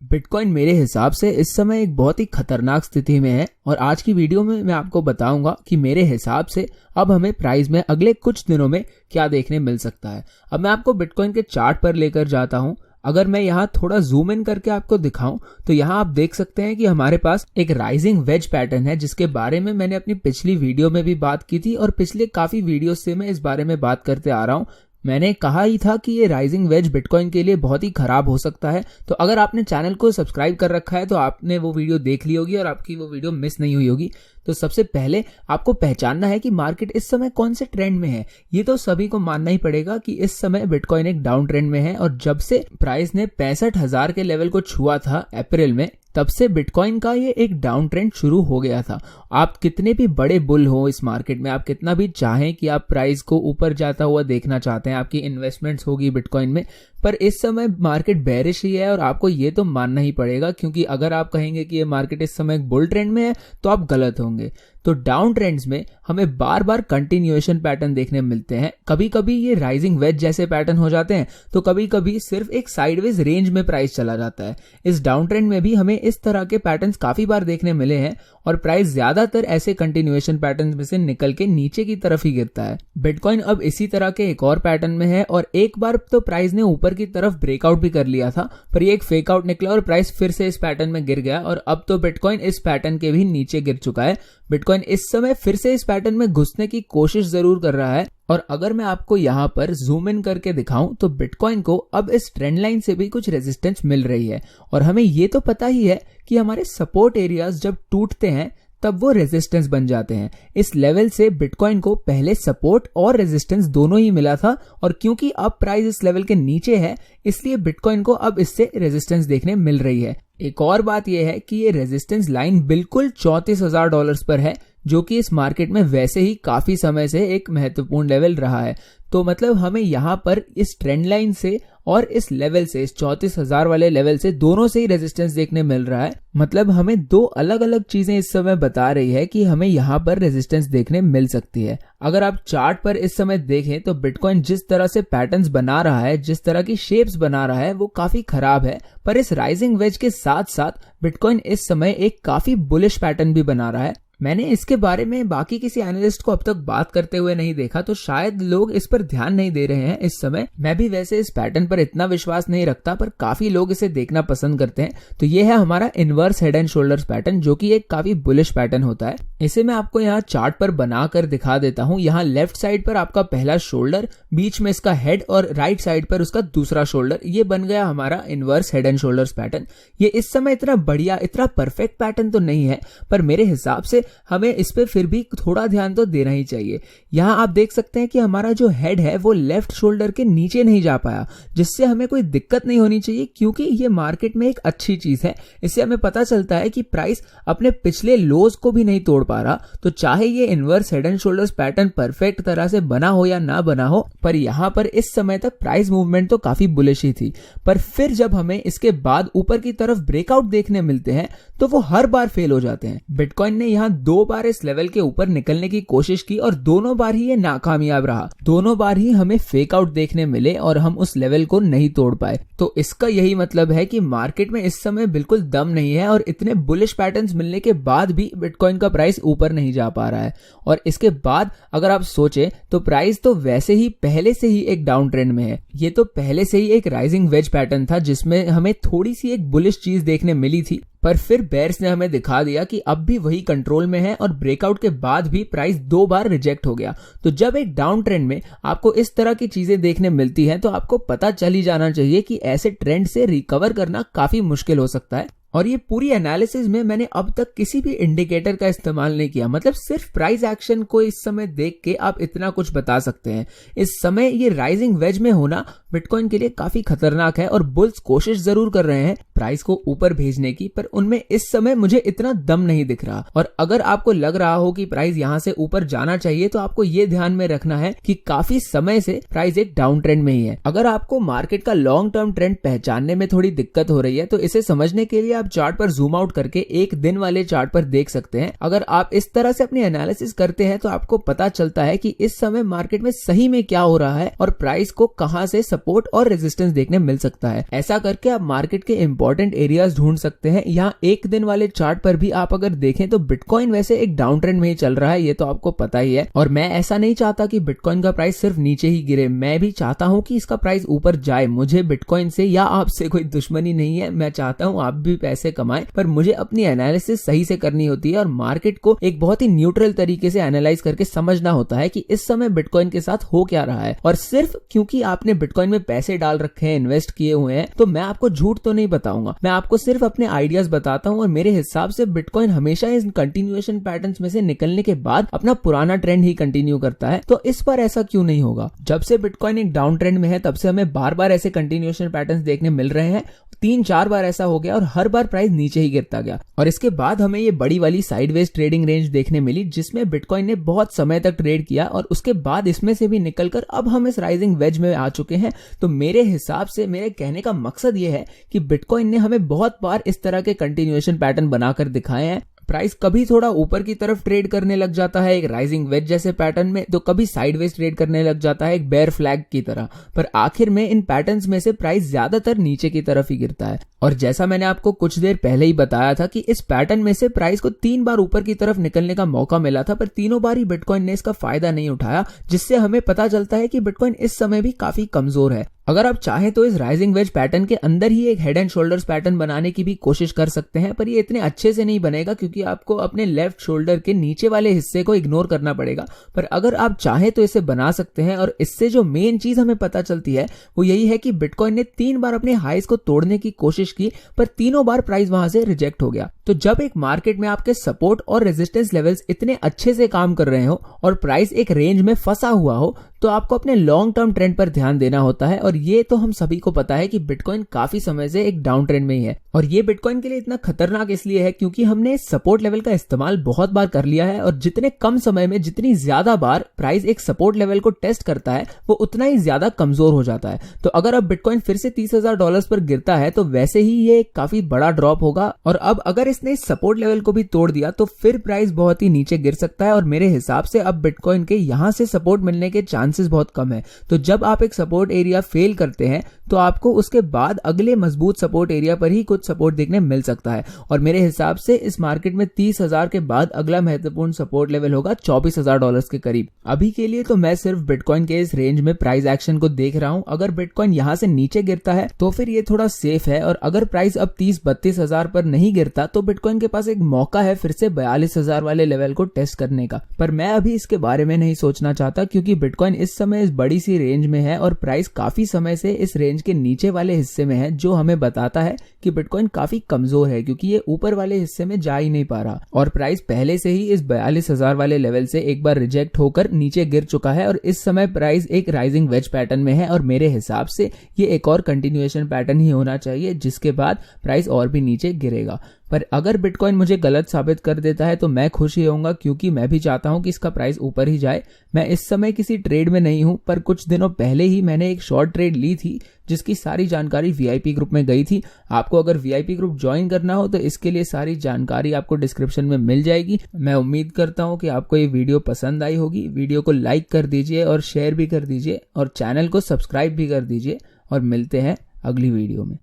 Bitcoin मेरे हिसाब से इस समय एक बहुत ही खतरनाक स्थिति में है और आज की वीडियो में मैं आपको बताऊंगा कि मेरे हिसाब से अब हमें प्राइस में अगले कुछ दिनों में क्या देखने मिल सकता है। अब मैं आपको बिटकॉइन के चार्ट पर लेकर जाता हूं। अगर मैं यहाँ थोड़ा जूम इन करके आपको दिखाऊं तो यहाँ आप देख सकते हैं कि हमारे पास एक राइजिंग वेज पैटर्न है, जिसके बारे में मैंने अपनी पिछली वीडियो में भी बात की थी और पिछले काफी वीडियो से मैं इस बारे में बात करते आ रहा हूँ। मैंने कहा ही था कि ये राइजिंग वेज बिटकॉइन के लिए बहुत ही खराब हो सकता है। तो अगर आपने चैनल को सब्सक्राइब कर रखा है तो आपने वो वीडियो देख ली होगी और आपकी वो वीडियो मिस नहीं हुई होगी। तो सबसे पहले आपको पहचानना है कि मार्केट इस समय कौन से ट्रेंड में है। ये तो सभी को मानना ही पड़ेगा कि इस समय बिटकॉइन एक डाउन ट्रेंड में है और जब से प्राइस ने 65,000 के लेवल को छुआ था अप्रैल में, तब से बिटकॉइन का ये एक डाउन ट्रेंड शुरू हो गया था। आप कितने भी बड़े बुल हो इस मार्केट में, आप कितना भी चाहें कि आप प्राइस को ऊपर जाता हुआ देखना चाहते हैं, आपकी इन्वेस्टमेंट्स होगी बिटकॉइन में, पर इस समय मार्केट बेरिश ही है और आपको ये तो मानना ही पड़ेगा, क्योंकि अगर आप कहेंगे कि ये मार्केट इस समय एक बुल ट्रेंड में है तो आप गलत होंगे। तो डाउन ट्रेंड्स में हमें बार बार कंटिन्यूएशन पैटर्न देखने मिलते हैं। कभी कभी ये राइजिंग वेज जैसे पैटर्न हो जाते हैं तो कभी कभी सिर्फ एक साइडवेज रेंज में प्राइस चला जाता है। इस डाउन ट्रेंड में भी हमें इस तरह के पैटर्न्स काफी बार देखने मिले हैं और प्राइस ज्यादातर ऐसे कंटिन्यूएशन पैटर्न में से निकल के नीचे की तरफ ही गिरता है। बिटकॉइन अब इसी तरह के एक और पैटर्न में है और एक बार तो प्राइस ने ऊपर की तरफ ब्रेकआउट भी कर लिया था, पर ये एक फेक आउट निकला और प्राइस फिर से इस पैटर्न में गिर गया और अब तो बिटकॉइन इस पैटर्न के भी नीचे गिर चुका है। बिटकॉइन इस समय फिर से इस पैटर्न में घुसने की कोशिश जरूर कर रहा है और अगर मैं आपको यहाँ पर जूम इन करके दिखाऊं तो बिटकॉइन को अब इस ट्रेंड लाइन से भी कुछ रेजिस्टेंस मिल रही है और हमें ये तो पता ही है कि हमारे सपोर्ट एरियाज जब टूटते हैं तब वो रेजिस्टेंस बन जाते हैं। इस लेवल से बिटकॉइन को पहले सपोर्ट और रेजिस्टेंस दोनों ही मिला था और क्योंकि अब प्राइस इस लेवल के नीचे है इसलिए बिटकॉइन को अब इससे रेजिस्टेंस देखने मिल रही है। एक और बात यह है कि ये रेजिस्टेंस लाइन बिल्कुल $34,000 पर है, जो कि इस मार्केट में वैसे ही काफी समय से एक महत्वपूर्ण लेवल रहा है। तो मतलब हमें यहाँ पर इस ट्रेंड लाइन से और इस लेवल से, इस 34,000 वाले लेवल से, दोनों से ही रेजिस्टेंस देखने मिल रहा है। मतलब हमें दो अलग अलग चीजें इस समय बता रही है कि हमें यहाँ पर रेजिस्टेंस देखने मिल सकती है। अगर आप चार्ट पर इस समय देखें तो बिटकॉइन जिस तरह से पैटर्न्स बना रहा है, जिस तरह की शेप्स बना रहा है, वो काफी खराब है। पर इस राइजिंग वेज के साथ साथ बिटकॉइन इस समय एक काफी बुलिश पैटर्न भी बना रहा है। मैंने इसके बारे में बाकी किसी एनालिस्ट को अब तक बात करते हुए नहीं देखा, तो शायद लोग इस पर ध्यान नहीं दे रहे हैं इस समय। मैं भी वैसे इस पैटर्न पर इतना विश्वास नहीं रखता, पर काफी लोग इसे देखना पसंद करते हैं। तो ये है हमारा inverse head and shoulders pattern, जो कि एक काफी बुलिश पैटर्न होता है। इसे मैं आपको यहाँ चार्ट पर बनाकर दिखा देता हूँ। यहाँ लेफ्ट साइड पर आपका पहला शोल्डर, बीच में इसका हेड और राइट साइड पर उसका दूसरा शोल्डर। ये बन गया हमारा inverse head and shoulders pattern. ये इस समय इतना बढ़िया, इतना परफेक्ट पैटर्न तो नहीं है, पर मेरे हिसाब से हमें इस पे फिर भी थोड़ा ध्यान तो देना ही चाहिए। यहाँ आप देख सकते हैं कि हमारा जो हेड है वो लेफ्ट शोल्डर के नीचे नहीं जा पाया, जिससे हमें कोई दिक्कत नहीं होनी चाहिए, क्योंकि ये मार्केट में एक अच्छी चीज है। इससे हमें पता चलता है कि प्राइस अपने पिछले लोज को भी नहीं तोड़ पा रहा। तो चाहे ये inverse head and shoulders pattern perfect तरह से बना हो या ना बना हो, पर यहाँ पर इस समय तक प्राइस मूवमेंट तो काफी बुलिश ही थी। पर फिर जब हमें इसके बाद ऊपर की तरफ ब्रेकआउट देखने मिलते हैं तो वो हर बार फेल हो जाते हैं। बिटकॉइन ने यहाँ 2 बार इस लेवल के ऊपर निकलने की कोशिश की और दोनों बार ही ये नाकामयाब रहा। दोनों बार ही हमें फेक आउट देखने मिले और हम उस लेवल को नहीं तोड़ पाए। तो इसका यही मतलब है कि मार्केट में इस समय बिल्कुल दम नहीं है और इतने बुलिश पैटर्न्स मिलने के बाद भी बिटकॉइन का प्राइस ऊपर नहीं जा पा रहा है। और इसके बाद अगर आप सोचें तो प्राइस तो वैसे ही पहले से ही एक डाउन ट्रेंड में है। ये तो पहले से ही एक राइजिंग वेज पैटर्न था जिसमें हमें थोड़ी सी एक बुलिश चीज देखने मिली थी, पर फिर बेयर्स ने हमें दिखा दिया कि अब भी वही कंट्रोल में है और ब्रेकआउट के बाद भी प्राइस 2 बार रिजेक्ट हो गया। तो जब एक डाउन ट्रेंड में आपको इस तरह की चीजें देखने मिलती हैं तो आपको पता चल ही जाना चाहिए कि ऐसे ट्रेंड से रिकवर करना काफी मुश्किल हो सकता है। और ये पूरी एनालिसिस में मैंने अब तक किसी भी इंडिकेटर का इस्तेमाल नहीं किया। मतलब सिर्फ प्राइस एक्शन को इस समय देख के आप इतना कुछ बता सकते हैं। इस समय ये राइजिंग वेज में होना बिटकॉइन के लिए काफी खतरनाक है और बुल्स कोशिश जरूर कर रहे हैं प्राइस को ऊपर भेजने की, पर उनमें इस समय मुझे इतना दम नहीं दिख रहा। और अगर आपको लग रहा हो कि प्राइस यहाँ से ऊपर जाना चाहिए तो आपको ये ध्यान में रखना है कि काफी समय से प्राइस एक डाउन ट्रेंड में ही है। अगर आपको मार्केट का लॉन्ग टर्म ट्रेंड पहचानने में थोड़ी दिक्कत हो रही है तो इसे समझने के लिए आप चार्ट पर जूम आउट करके एक दिन वाले चार्ट पर देख सकते हैं। अगर आप इस तरह से अपनी एनालिसिस करते हैं तो आपको पता चलता है कि इस समय मार्केट में सही में क्या हो रहा है और प्राइस को कहां से सपोर्ट और रेजिस्टेंस देखने मिल सकता है। ऐसा करके आप मार्केट के इंपॉर्टेंट इंपॉर्टेंट एरियाज ढूंढ सकते हैं। यहाँ एक दिन वाले चार्ट पर भी आप अगर देखें तो बिटकॉइन वैसे एक डाउन ट्रेंड में ही चल रहा है, ये तो आपको पता ही है। और मैं ऐसा नहीं चाहता कि बिटकॉइन का प्राइस सिर्फ नीचे ही गिरे, मैं भी चाहता हूं कि इसका प्राइस ऊपर जाए। मुझे बिटकॉइन से या आपसे कोई दुश्मनी नहीं है, मैं चाहता हूं आप भी पैसे कमाएं, पर मुझे अपनी एनालिसिस सही से करनी होती है और मार्केट को एक बहुत ही न्यूट्रल तरीके से एनालाइज करके समझना होता है कि इस समय बिटकॉइन के साथ हो क्या रहा है। और सिर्फ क्योंकि आपने बिटकॉइन में पैसे डाल रखे हैं, इन्वेस्ट किए हुए हैं, तो मैं आपको झूठ तो नहीं बताऊंगा, मैं आपको सिर्फ अपने आइडियाज बताता हूं। और मेरे हिसाब से बिटकॉइन हमेशा इन कंटिन्यूएशन पैटर्न्स में से निकलने के बाद अपना पुराना ट्रेंड ही कंटिन्यू करता है। तो इस बार ऐसा क्यों नहीं होगा? जब से बिटकॉइन एक डाउन ट्रेंड में है तब से हमें बार बार ऐसे कंटिन्यूएशन पैटर्न्स देखने मिल रहे हैं। 3-4 बार ऐसा हो गया और हर बार प्राइस नीचे ही गिरता गया। और इसके बाद हमें ये बड़ी वाली साइडवेज ट्रेडिंग रेंज देखने मिली जिसमें बिटकॉइन ने बहुत समय तक ट्रेड किया और उसके बाद इसमें से भी निकलकर अब हम इस राइजिंग वेज में आ चुके हैं। तो मेरे हिसाब से मेरे कहने का मकसद ये है कि बिटकॉइन ने हमें बहुत बार इस तरह के कंटिन्यूएशन पैटर्न बनाकर दिखाए हैं। प्राइस कभी थोड़ा ऊपर की तरफ ट्रेड करने लग जाता है एक राइजिंग वेज जैसे पैटर्न में, तो कभी साइडवेज ट्रेड करने लग जाता है एक बेयर फ्लैग की तरह, पर आखिर में इन पैटर्न्स में से प्राइस ज्यादातर नीचे की तरफ ही गिरता है। और जैसा मैंने आपको कुछ देर पहले ही बताया था कि इस पैटर्न में से प्राइस को 3 बार ऊपर की तरफ निकलने का मौका मिला था, पर तीनों बार ही बिटकॉइन ने इसका फायदा नहीं उठाया, जिससे हमें पता चलता है कि बिटकॉइन इस समय भी काफी कमजोर है। अगर आप चाहें तो इस राइजिंग वेज पैटर्न के अंदर ही एक हेड एंड शोल्डर्स पैटर्न बनाने की भी कोशिश कर सकते हैं, पर ये इतने अच्छे से नहीं बनेगा क्योंकि आपको अपने लेफ्ट शोल्डर के नीचे वाले हिस्से को इग्नोर करना पड़ेगा। पर अगर आप चाहें तो इसे बना सकते हैं। और इससे जो मेन चीज हमें पता चलती है वो यही है कि बिटकॉइन ने 3 बार अपने हाईज को तोड़ने की कोशिश की, पर तीनों बार प्राइस वहां से रिजेक्ट हो गया। तो जब एक मार्केट में आपके सपोर्ट और रेजिस्टेंस लेवल्स इतने अच्छे से काम कर रहे हो और प्राइस एक रेंज में फंसा हुआ हो, तो आपको अपने लॉन्ग टर्म ट्रेंड पर ध्यान देना होता है। और ये तो हम सभी को पता है कि बिटकॉइन काफी समय से एक डाउन ट्रेंड में ही है। और ये बिटकॉइन के लिए इतना खतरनाक इसलिए है क्योंकि हमने सपोर्ट लेवल का इस्तेमाल बहुत बार कर लिया है और जितने कम समय में जितनी ज्यादा बार प्राइस एक सपोर्ट लेवल को टेस्ट करता है वो उतना ही ज्यादा कमजोर हो जाता है। तो अगर अब बिटकॉइन फिर से $30,000 पर गिरता है तो वैसे ही ये काफी बड़ा ड्रॉप होगा। और अब अगर इसने सपोर्ट लेवल को भी तोड़ दिया तो फिर प्राइस बहुत ही नीचे गिर सकता है। और मेरे हिसाब से अब बिटकॉइन के यहां से सपोर्ट मिलने के चांसेस बहुत कम है। तो जब आप एक सपोर्ट एरिया फेल करते हैं तो आपको उसके बाद अगले मजबूत सपोर्ट एरिया पर ही कुछ सपोर्ट देखने मिल सकता है। और मेरे हिसाब से इस मार्केट में 30,000 के बाद अगला महत्वपूर्ण सपोर्ट लेवल होगा $24,000 के करीब। अभी के लिए तो मैं सिर्फ बिटकॉइन के इस रेंज में प्राइस एक्शन को देख रहा हूं। अगर बिटकॉइन यहां से नीचे गिरता है तो फिर ये थोड़ा सेफ है, और अगर प्राइस अब 30-32,000 पर नहीं गिरता तो बिटकॉइन के पास एक मौका है फिर से 42,000 वाले लेवल को टेस्ट करने का। पर मैं अभी इसके बारे में नहीं सोचना चाहता क्योंकि बिटकॉइन इस समय इस बड़ी सी रेंज में है और प्राइस काफी समय से इस रेंज के नीचे वाले हिस्से में है, जो हमें बताता है कि बिटकॉइन काफी कमजोर है क्योंकि ये ऊपर वाले हिस्से में जा ही नहीं पा रहा। और प्राइस पहले से ही इस 42,000 वाले लेवल से एक बार रिजेक्ट होकर नीचे गिर चुका है और इस समय प्राइस एक राइजिंग वेज पैटर्न में है। और मेरे हिसाब से ये एक और कंटिन्यूएशन पैटर्न ही होना चाहिए जिसके बाद प्राइस और भी नीचे गिरेगा। पर अगर बिटकॉइन मुझे गलत साबित कर देता है तो मैं खुश ही होऊंगा क्योंकि मैं भी चाहता हूं कि इसका प्राइस ऊपर ही जाए। मैं इस समय किसी ट्रेड में नहीं हूं, पर कुछ दिनों पहले ही मैंने एक शॉर्ट ट्रेड ली थी जिसकी सारी जानकारी वीआईपी ग्रुप में गई थी। आपको अगर वीआईपी ग्रुप ज्वाइन करना हो तो इसके लिए सारी जानकारी आपको डिस्क्रिप्शन में मिल जाएगी। मैं उम्मीद करता हूं कि आपको ये वीडियो पसंद आई होगी। वीडियो को लाइक कर दीजिए और शेयर भी कर दीजिए और चैनल को सब्सक्राइब भी कर दीजिए, और मिलते हैं अगली वीडियो में।